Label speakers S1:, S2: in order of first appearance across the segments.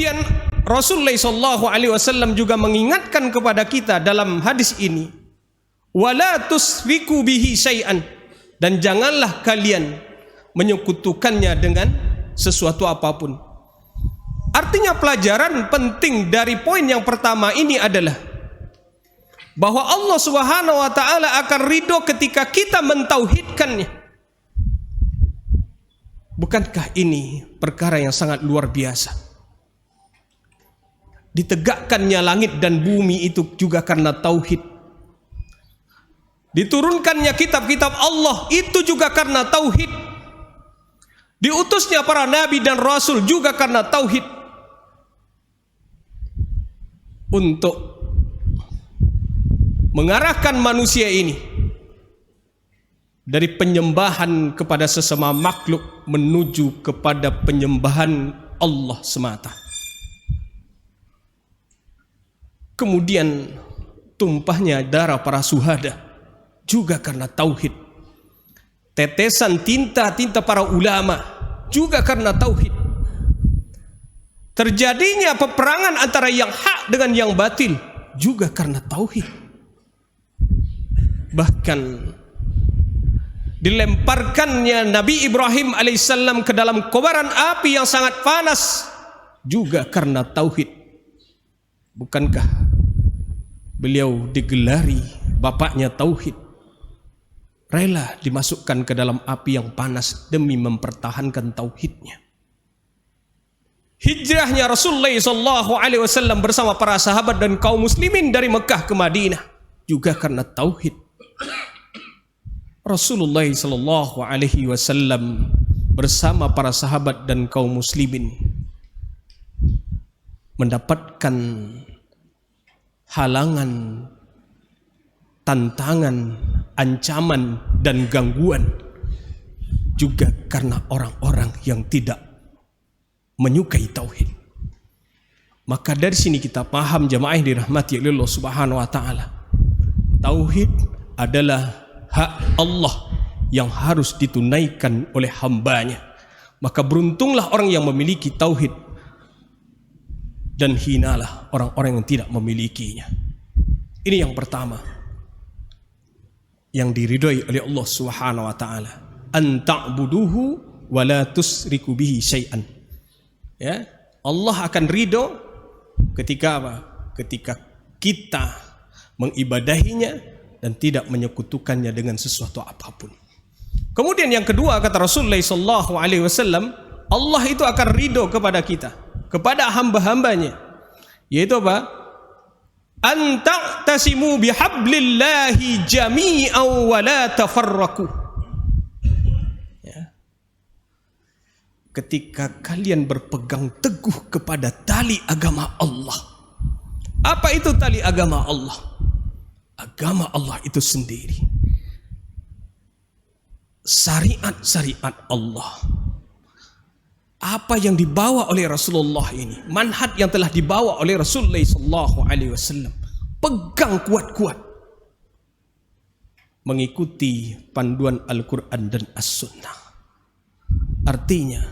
S1: Kemudian Rasulullah SAW juga mengingatkan kepada kita dalam hadis ini, wala tusriku bihi syai'an, dan janganlah kalian menyekutukannya dengan sesuatu apapun. Artinya pelajaran penting dari poin yang pertama ini adalah bahwa Allah Subhanahu wa taala akan ridho ketika kita mentauhidkannya. Bukankah ini perkara yang sangat luar biasa? Ditegakkannya langit dan bumi itu juga karena tauhid. Diturunkannya kitab-kitab Allah itu juga karena tauhid. Diutusnya para nabi dan rasul juga karena tauhid. Untuk mengarahkan manusia ini dari penyembahan kepada sesama makhluk menuju kepada penyembahan Allah semata. Kemudian tumpahnya darah para syuhada juga karena tauhid. Tetesan tinta-tinta para ulama juga karena tauhid. Terjadinya peperangan antara yang hak dengan yang batil juga karena tauhid. Bahkan dilemparkannya Nabi Ibrahim alaihissalam ke dalam kobaran api yang sangat panas juga karena tauhid. Bukankah beliau digelari bapaknya tauhid, rela dimasukkan ke dalam api yang panas demi mempertahankan tauhidnya. Hijrahnya Rasulullah SAW bersama para sahabat dan kaum muslimin dari Mekah ke Madinah juga karena tauhid. Rasulullah SAW bersama para sahabat dan kaum muslimin mendapatkan halangan, tantangan, ancaman dan gangguan juga karena orang-orang yang tidak menyukai tauhid. Maka dari sini kita paham jamaah yang dirahmati oleh Allah Subhanahu wa taala, tauhid adalah hak Allah yang harus ditunaikan oleh hambanya. Maka beruntunglah orang yang memiliki tauhid, dan hinalah orang-orang yang tidak memilikinya. Ini yang pertama yang diridhoi oleh Allah Subhanahu wa taala, an ta'buduhu wa la tusriku bihi syai'an. Ya, Allah akan ridho ketika apa? Ketika kita mengibadahinya dan tidak menyekutukannya dengan sesuatu apapun. Kemudian yang kedua, kata Rasulullah SAW, Allah itu akan ridho kepada kita, kepada hamba-hambanya, yaitu apa? An ta'tasimu bihablillahi jami'an wa la tafarraqu. Ya. Ketika kalian berpegang teguh kepada tali agama Allah. Apa itu tali agama Allah? Agama Allah itu sendiri, syariat-syariat Allah, apa yang dibawa oleh Rasulullah ini, manhaj yang telah dibawa oleh Rasulullah SAW, pegang kuat-kuat, mengikuti panduan Al-Quran dan As-Sunnah. Artinya,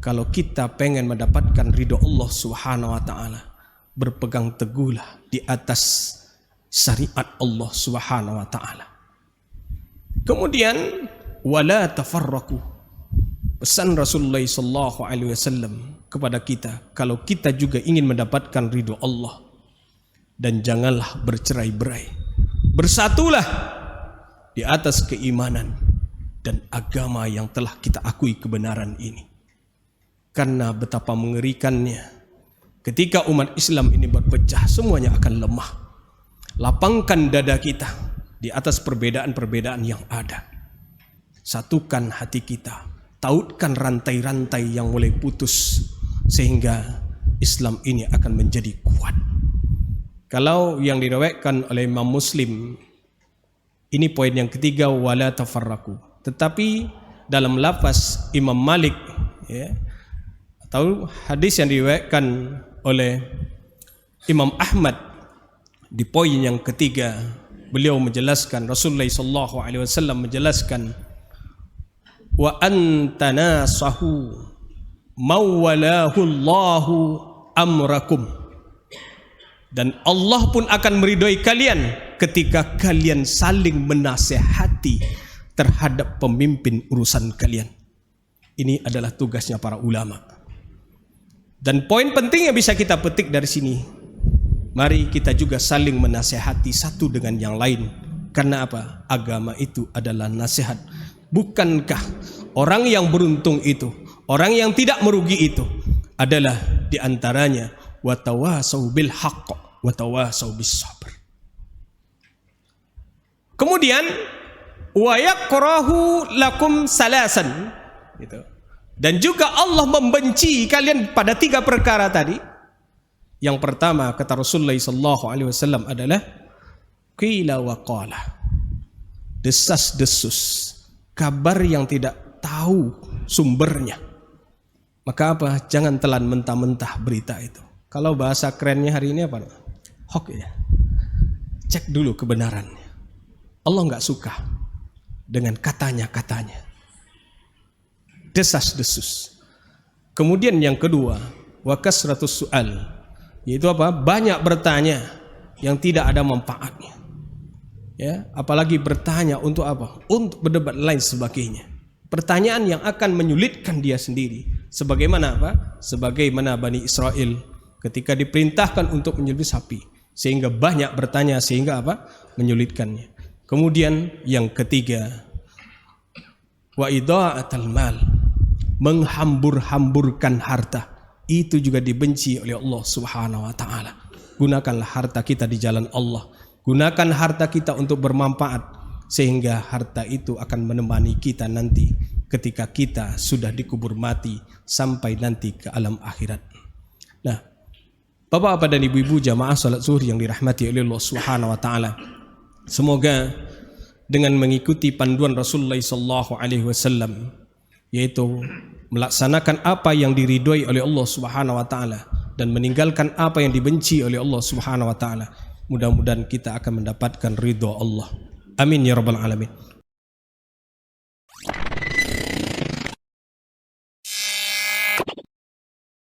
S1: kalau kita pengen mendapatkan ridho Allah Subhanahu wa taala, berpegang teguhlah di atas syariat Allah Subhanahu wa taala. Kemudian wala tafarraqu. Pesan Rasulullah SAW kepada kita, kalau kita juga ingin mendapatkan ridho Allah, dan janganlah bercerai-berai, bersatulah di atas keimanan dan agama yang telah kita akui kebenaran ini. Karena betapa mengerikannya ketika umat Islam ini berpecah, semuanya akan lemah. Lapangkan dada kita di atas perbedaan-perbedaan yang ada. Satukan hati kita, tautkan rantai-rantai yang mulai putus, sehingga Islam ini akan menjadi kuat. Kalau yang diriwayatkan oleh Imam Muslim, ini poin yang ketiga, wala tafarraqu. Tetapi dalam lafaz Imam Malik, ya, atau hadis yang diriwayatkan oleh Imam Ahmad, di poin yang ketiga beliau menjelaskan, Rasulullah SAW menjelaskan, wa antanasahu mawwalahu Allahu amrakum. Dan Allah pun akan meridhoi kalian ketika kalian saling menasehati terhadap pemimpin urusan kalian. Ini adalah tugasnya para ulama. Dan poin penting yang bisa kita petik dari sini, mari kita juga saling menasehati satu dengan yang lain. Karena apa? Agama itu adalah nasihat. Bukankah orang yang beruntung itu, orang yang tidak merugi itu adalah diantaranya watawasau bil haqq watawasau bis sabr. Kemudian wa yakrahu lakum salasan, gitu. Dan juga Allah membenci kalian pada 3 perkara tadi. Yang pertama kata Rasulullah SAW adalah qila wa qala, desas-desus, kabar yang tidak tahu sumbernya. Maka apa? Jangan telan mentah-mentah berita itu. Kalau bahasa kerennya hari ini apa? Hoax ya. Cek dulu kebenarannya. Allah nggak suka dengan katanya-katanya, desas-desus. Kemudian yang kedua, wa kasratus su'al, yaitu apa? Banyak bertanya yang tidak ada manfaatnya. Ya, apalagi bertanya untuk apa? Untuk berdebat lain sebagainya. Pertanyaan yang akan menyulitkan dia sendiri. Sebagaimana apa? Sebagaimana Bani Israel ketika diperintahkan untuk menyembelih sapi, sehingga banyak bertanya sehingga apa? Menyulitkannya. Kemudian yang ketiga, wa idha'atul mal, menghambur-hamburkan harta. Itu juga dibenci oleh Allah Subhanahu wa taala. Gunakanlah harta kita di jalan Allah. Gunakan harta kita untuk bermanfaat, sehingga harta itu akan menemani kita nanti ketika kita sudah dikubur mati sampai nanti ke alam akhirat. Nah, Bapak-bapak dan ibu-ibu jamaah salat zuhur yang dirahmati oleh Allah Subhanahu wa taala, semoga dengan mengikuti panduan Rasulullah sallallahu alaihi wasallam, yaitu melaksanakan apa yang diridhoi oleh Allah Subhanahu wa taala dan meninggalkan apa yang dibenci oleh Allah Subhanahu wa taala, mudah-mudahan kita akan mendapatkan ridha Allah. Amin ya rabbal alamin.